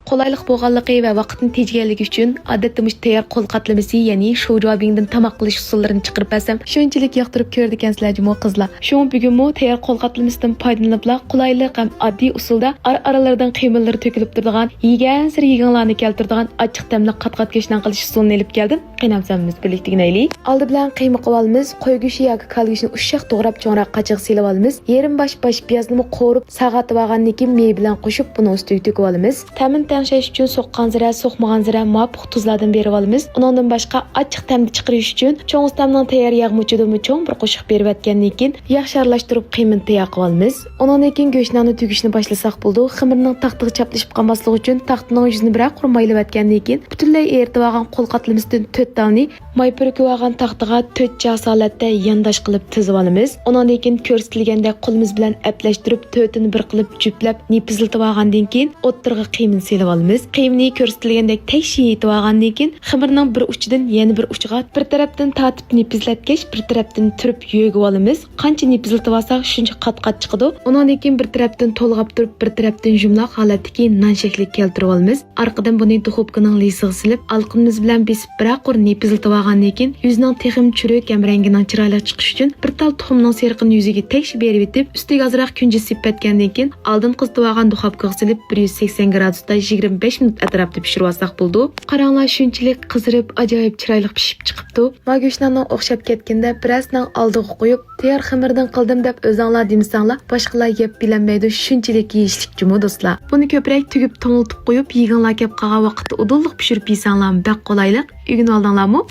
Qolaylik bo'lganligi va vaqtni tejganligi uchun odatda mush tayyor qo'l qatlamasi, ya'ni shojobingdan tamoq qilish usullarini chiqarib bersam, shunchalik yoqtirib ko'rdi ekansizlar-mu qizlar. Shuning bugunmi tayyor qo'l qatlamasidan foydalanib, qulaylik ham oddiy usulda ara-aralardan qiymalar to'kilib turadigan, yegan sir yeganlarni keltiradigan ochiq ta'mli qat-qat go'shtdan qilish usulini olib keldim. Qaynamsamiz birlikda ginaylik. Oldi bilan qiyma qilib olamiz. Qo'y go'shti yoki kal go'shtini ushshaq to'g'rab cho'nroq qachiq silib olamiz. Yarim bosh piyozni qo'rib, sag'atib olgandan keyin mey bilan qo'shib buni ustiga to'kib olamiz. Ta'min tengshash uchun so'qqan zira, so'qmagan zira muvofiq tuzlardan berib olamiz. Undan boshqa ochiq ta'mni chiqarish uchun cho'ng ta'mning tayyor yog' muchidimi cho'ng bir qo'shiq berib atgandan keyin yaxshi aralashtirib qiymani tayyor qilib olamiz. Undan keyin go'shtni tugishni boshlasak bo'ldi. Xamirning taqtiga chaplashib qolmasligi uchun taqtining yuzini biroq qurmaylab atgandan keyin butunlay eritib olgan qo'l qatlamasidan 4 tani may purkib olgan taqtiga 4 cha holatda yandash qilib tizib olamiz. Undan keyin ko'rsatilgandek qo'limiz bilan aplashtirib 4ni bir qilib juplab nipiziltib olgandan keyin o'ttirg'i qiymani selib olamiz. Qiymani ko'rsatilgandek tekshi yetib olgandan keyin xamirning bir uchidan yana bir uchiga bir tarafdan tatib nipizlatgach, bir tarafdan turib yo'g'ib olamiz. Qancha nipiziltib olsak, shuncha qat-qat chiqadi. Undan keyin bir tarafdan to'lg'ab turib, bir tarafdan jumloq holatdagi non shakliga keltirib olamiz. Orqadan buni duxovkaning lisiga silib, alqimiz bilan besib biroq nipiziltib olgandan keyin yuzning texim churuk ham rangining chiroyli chiqishi uchun bir tal tuxumning seriqini yuziga tekshi berib etib, ustiga ozroq kunji sipatgandan keyin oldin qizitib olgan duxovkaga silib 180 gradusda 25 minut atrofida pishirib olsak bo'ldi. Qaranglar, shunchalik qizirib, ajoyib chiroyli pishib chiqibdi. Ma go'shtlarning o'xshab ketganda birasdan oldiga qo'yib, tayyor xamirdan qildim deb o'zinglar demisanglar, boshqalar yeb bilinmaydi, shunchalik yeyishlikmi do'stlar. Buni ko'proq tugib to'ngiltib qo'yib, yeganlar kelib qolgan vaqtda udulliq pishirib yeysanglar, bak qolaylik. Uygun oldinglarmi?